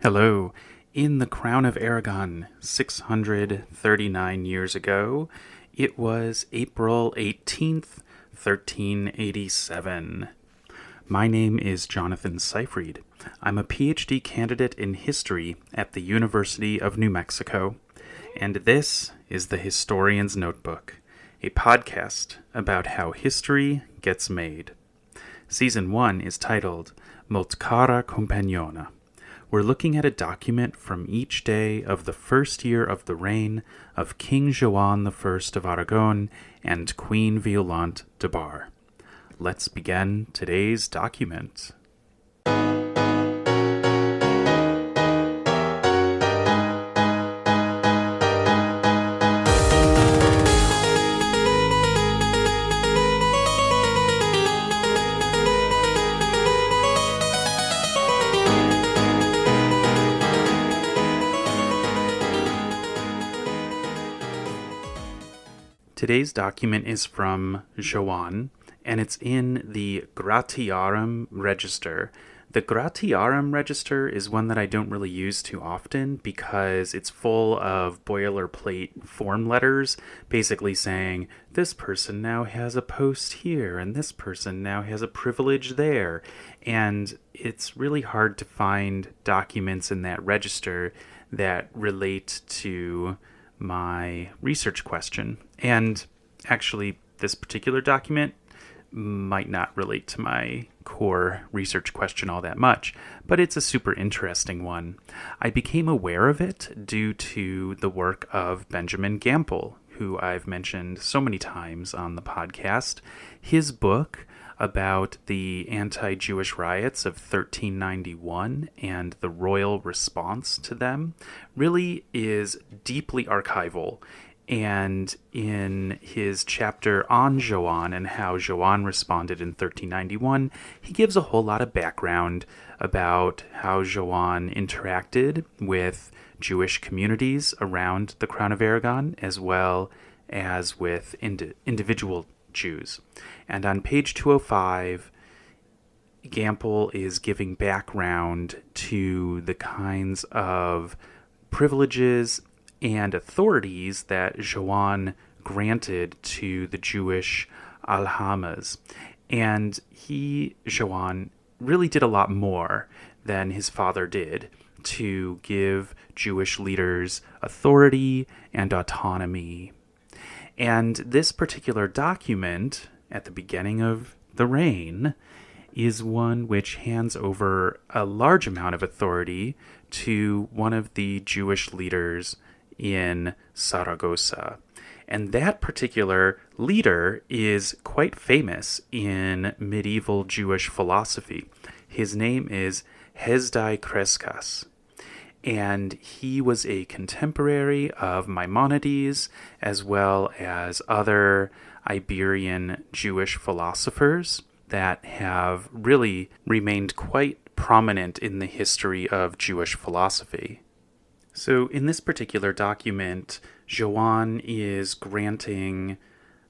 Hello. In the Crown of Aragon, 639 years ago, it was April 18th, 1387. My name is Jonathan Seyfried. I'm a PhD candidate in history at the University of New Mexico, and this is the Historian's Notebook, a podcast about how history gets made. Season 1 is titled Molt cara compagnona. We're looking at a document from each day of the first year of the reign of King Joan I of Aragon and Queen Violante de Bar. Let's begin today's document. Today's document is from Joan, and it's in the Gratiarum Register. The Gratiarum Register is one that I don't really use too often because it's full of boilerplate form letters, basically saying, this person now has a post here, and this person now has a privilege there. And it's really hard to find documents in that register that relate to my research question. And actually, this particular document might not relate to my core research question all that much, but it's a super interesting one. I became aware of it due to the work of Benjamin Gamble, who I've mentioned so many times on the podcast. His book about the anti-Jewish riots of 1391 and the royal response to them really is deeply archival. And in his chapter on Joan and how Joan responded in 1391, he gives a whole lot of background about how Joan interacted with Jewish communities around the Crown of Aragon, as well as with individual Jews. And on page 205, Gamble is giving background to the kinds of privileges and authorities that Joan granted to the Jewish aljamas. And Joan, really did a lot more than his father did to give Jewish leaders authority and autonomy. And this particular document, at the beginning of the reign, is one which hands over a large amount of authority to one of the Jewish leaders in Zaragoza. And that particular leader is quite famous in medieval Jewish philosophy. His name is Hasdai Crescas. And he was a contemporary of Maimonides, as well as other Iberian Jewish philosophers that have really remained quite prominent in the history of Jewish philosophy. So in this particular document, Joan is granting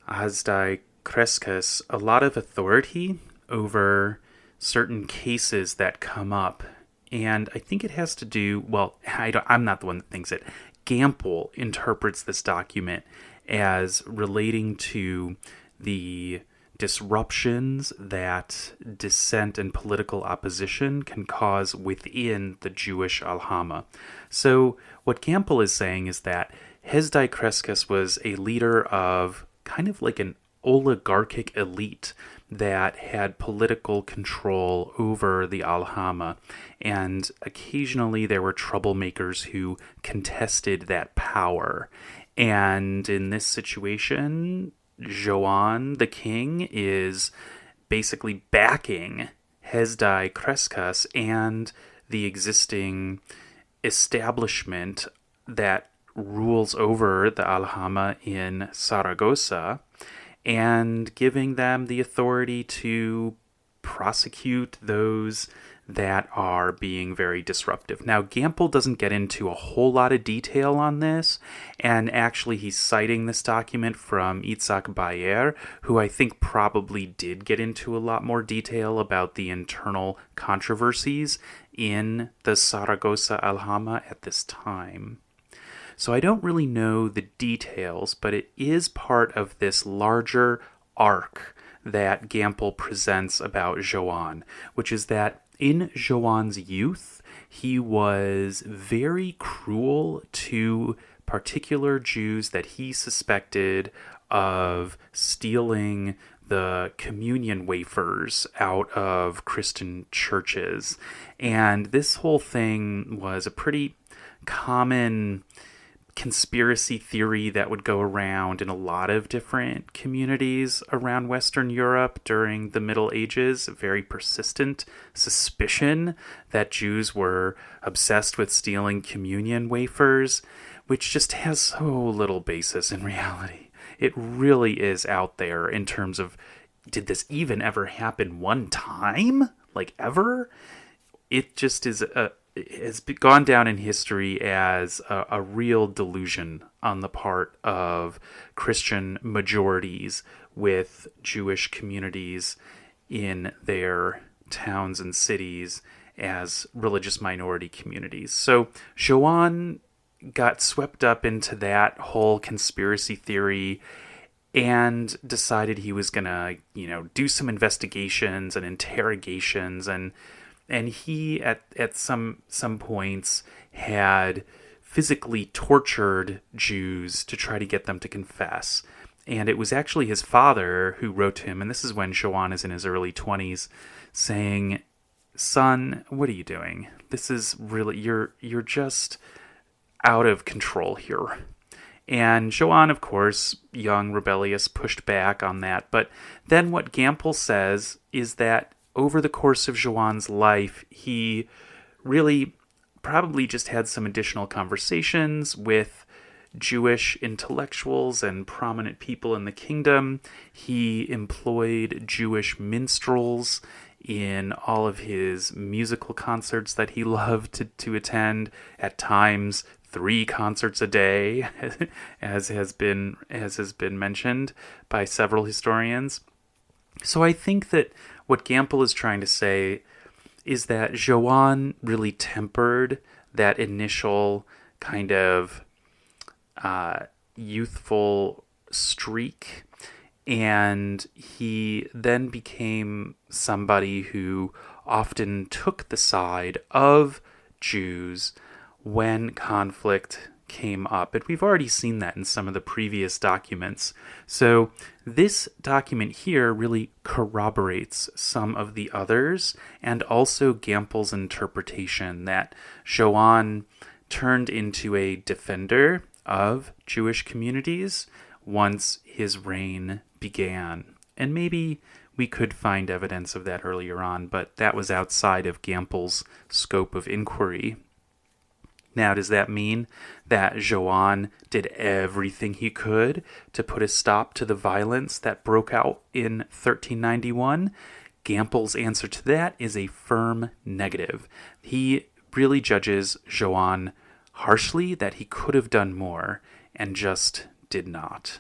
Hasdai Crescas a lot of authority over certain cases that come up. And I think it has to do, I'm not the one that thinks it. Gamble interprets this document as relating to the disruptions that dissent and political opposition can cause within the Jewish aljama. So what Gamble is saying is that Hasdai Crescas was a leader of kind of like an oligarchic elite that had political control over the aljama, and occasionally there were troublemakers who contested that power. And in this situation, Joan, the king, is basically backing Hasdai Crescas and the existing establishment that rules over the aljama in Zaragoza, and giving them the authority to prosecute those that are being very disruptive. Now, Gamble doesn't get into a whole lot of detail on this, and actually he's citing this document from Isaac Bayer, who I think probably did get into a lot more detail about the internal controversies in the Zaragoza Aljama at this time. So I don't really know the details, but it is part of this larger arc that Gampel presents about Joan, which is that in Joan's youth, he was very cruel to particular Jews that he suspected of stealing the communion wafers out of Christian churches. And this whole thing was a pretty common conspiracy theory that would go around in a lot of different communities around Western Europe during the Middle Ages. A very persistent suspicion that Jews were obsessed with stealing communion wafers, which just has so little basis in reality. It really is out there in terms of, did this even ever happen one time? Like, ever? It just is has gone down in history as a real delusion on the part of Christian majorities with Jewish communities in their towns and cities as religious minority communities. So Joan got swept up into that whole conspiracy theory and decided he was going to, do some investigations and interrogations, and he at some points had physically tortured Jews to try to get them to confess. And it was actually his father who wrote to him, and this is when Joan is in his early 20s, saying, "Son, what are you doing? This is really, you're just out of control here." And Joan, of course, young, rebellious, pushed back on that. But then what Gampel says is that over the course of Joan's life, he really probably just had some additional conversations with Jewish intellectuals and prominent people in the kingdom. He employed Jewish minstrels in all of his musical concerts that he loved to attend, at times 3 concerts a day, as has been mentioned by several historians. So I think that what Gampel is trying to say is that Joan really tempered that initial kind of youthful streak, and he then became somebody who often took the side of Jews when conflict came up. And we've already seen that in some of the previous documents. So this document here really corroborates some of the others, and also Gampel's interpretation that Joan turned into a defender of Jewish communities once his reign began. And maybe we could find evidence of that earlier on, but that was outside of Gampel's scope of inquiry. Now, does that mean that Joan did everything he could to put a stop to the violence that broke out in 1391? Gampel's answer to that is a firm negative. He really judges Joan harshly, that he could have done more and just did not.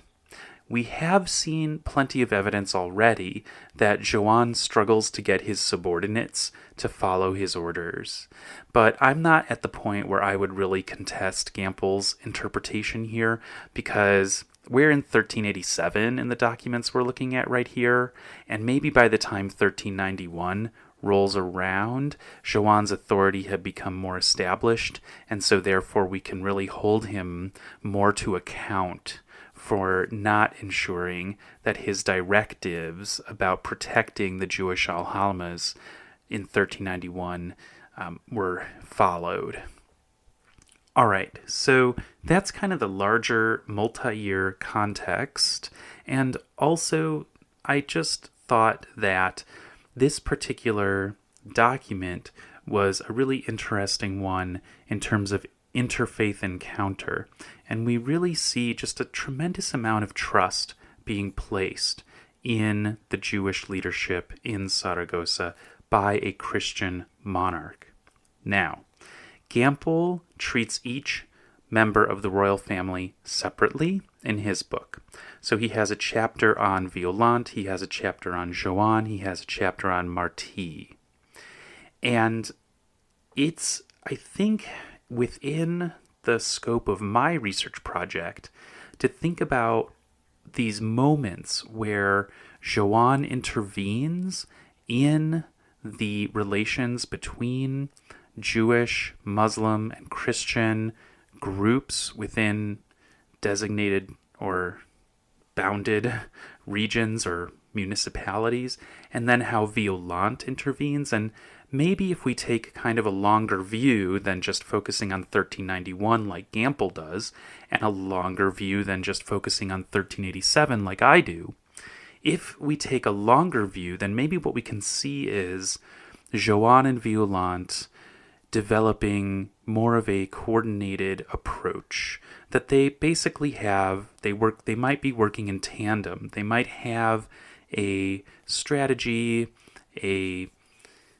We have seen plenty of evidence already that Joan struggles to get his subordinates to follow his orders. But I'm not at the point where I would really contest Gampel's interpretation here, because we're in 1387 in the documents we're looking at right here, and maybe by the time 1391 rolls around, Joan's authority had become more established, and so therefore we can really hold him more to account for not ensuring that his directives about protecting the Jewish aljamas in 1391 were followed. All right, so that's kind of the larger multi-year context, and also I just thought that this particular document was a really interesting one in terms of interfaith encounter, and we really see just a tremendous amount of trust being placed in the Jewish leadership in Zaragoza by a Christian monarch. Now, Gampel treats each member of the royal family separately in his book. So he has a chapter on Violante, he has a chapter on Joan, he has a chapter on Martí. And it's, I think, within the scope of my research project to think about these moments where Joan intervenes in the relations between Jewish, Muslim, and Christian groups within designated or bounded regions or municipalities, and then how Violante intervenes. And maybe if we take kind of a longer view than just focusing on 1391 like Gampel does, and a longer view than just focusing on 1387 like I do, if we take a longer view, then maybe what we can see is Joan and Violante developing more of a coordinated approach, that they basically have, they might be working in tandem. They might have a strategy, a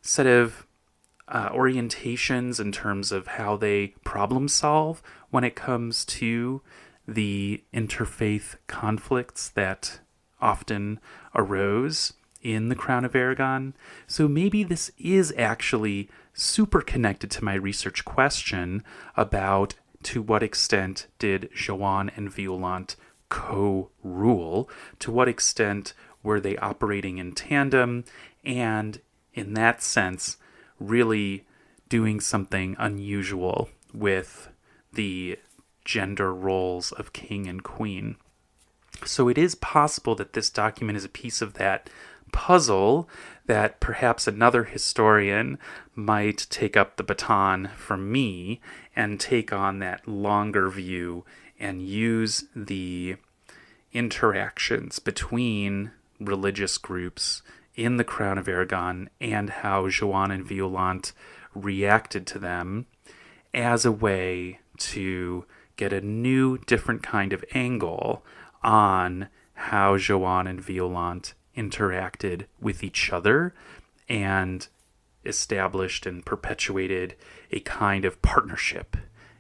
set of orientations in terms of how they problem solve when it comes to the interfaith conflicts that often arose in the Crown of Aragon. So maybe this is actually super connected to my research question about to what extent did Joan and Violante co-rule, to what extent were they operating in tandem, and in that sense, really doing something unusual with the gender roles of king and queen. So it is possible that this document is a piece of that puzzle that perhaps another historian might take up the baton from me and take on that longer view and use the interactions between religious groups in the Crown of Aragon and how Joan and Violante reacted to them as a way to get a new, different kind of angle on how Joan and Violante interacted with each other and established and perpetuated a kind of partnership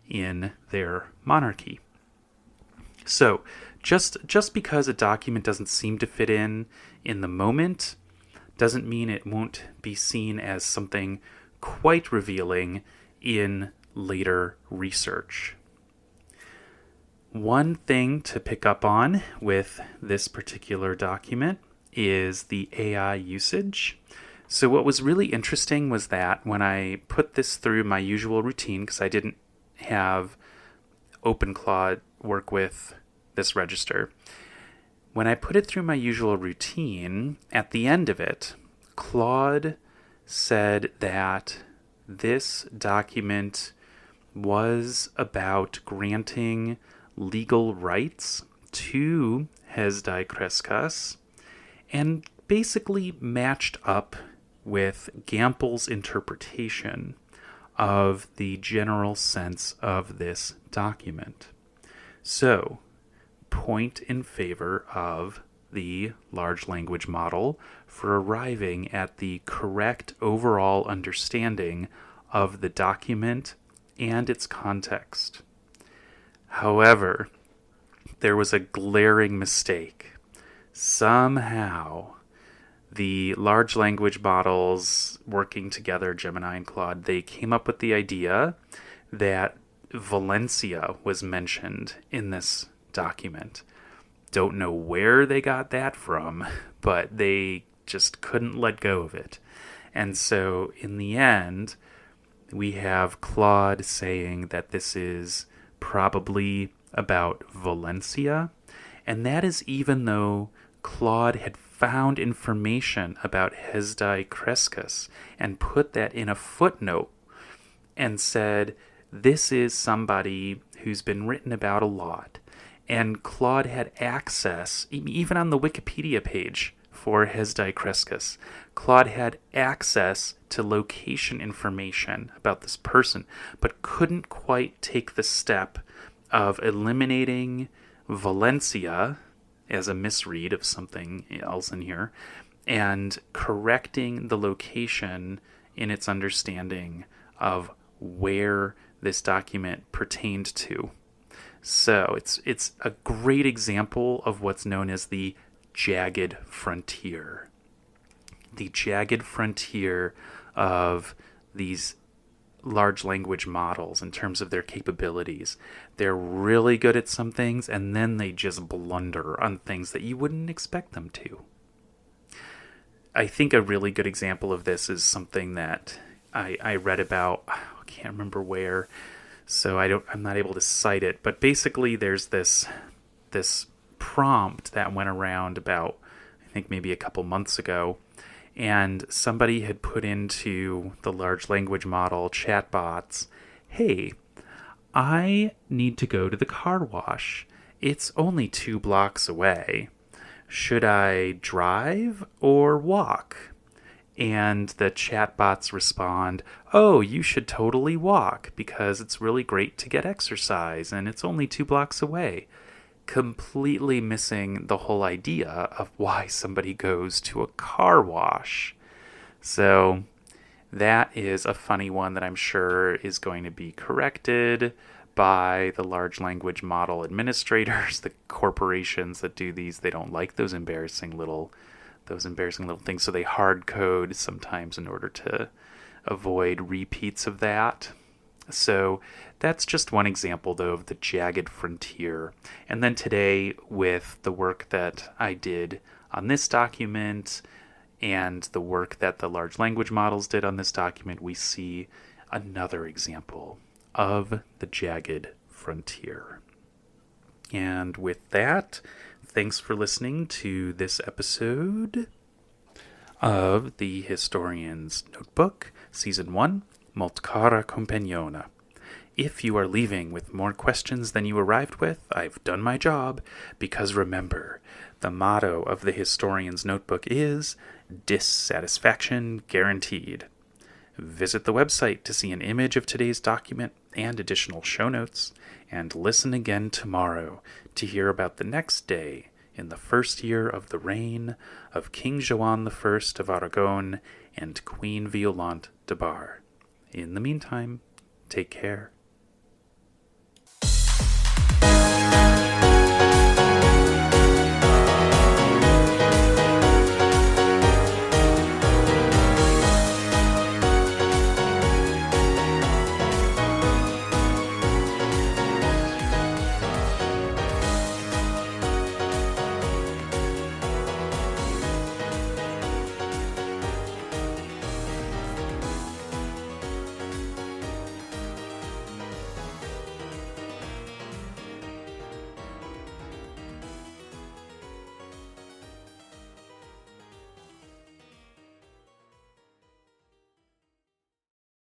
in their monarchy. So, just because a document doesn't seem to fit in the moment doesn't mean it won't be seen as something quite revealing in later research. One thing to pick up on with this particular document is the AI usage. So what was really interesting was that when I put this through my usual routine, because I didn't have OpenClaw work with this register, when I put it through my usual routine, at the end of it, Claude said that this document was about granting legal rights to Hasdai Crescas and basically matched up with Gampel's interpretation of the general sense of this document. So, point in favor of the large language model for arriving at the correct overall understanding of the document and its context. However, there was a glaring mistake. Somehow, the large language models working together, Gemini and Claude, they came up with the idea that Valencia was mentioned in this document. Don't know where they got that from, but they just couldn't let go of it. And so, in the end, we have Claude saying that this is probably about Valencia, and that is even though Claude had found information about Hasdai Crescas and put that in a footnote and said, this is somebody who's been written about a lot. And Claude had access, even on the Wikipedia page for Hasdai Crescas, Claude had access to location information about this person, but couldn't quite take the step of eliminating Valencia as a misread of something else in here and correcting the location in its understanding of where this document pertained to. So it's a great example of what's known as the jagged frontier. The jagged frontier of these large language models in terms of their capabilities. They're really good at some things, and then they just blunder on things that you wouldn't expect them to. I think a really good example of this is something that I read about. I can't remember where, so I'm not able to cite it. But basically, there's this prompt that went around about, I think maybe a couple months ago, and somebody had put into the large language model chatbots, "Hey, I need to go to the car wash. It's only 2 blocks away. Should I drive or walk?" And the chatbots respond, "Oh, you should totally walk because it's really great to get exercise and it's only 2 blocks away." Completely missing the whole idea of why somebody goes to a car wash. So that is a funny one that I'm sure is going to be corrected by the large language model administrators, the corporations that do these. They don't like those embarrassing little things, so they hard code sometimes in order to avoid repeats of that. So that's just one example, though, of the jagged frontier. And then today, with the work that I did on this document and the work that the large language models did on this document, we see another example of the jagged frontier. And with that, thanks for listening to this episode of the Historian's Notebook, Season 1, Molt cara companiona. If you are leaving with more questions than you arrived with, I've done my job, because remember, the motto of the Historian's Notebook is dissatisfaction guaranteed. Visit the website to see an image of today's document and additional show notes, and listen again tomorrow to hear about the next day in the first year of the reign of King Joan I of Aragon and Queen Violante de Bar. In the meantime, take care.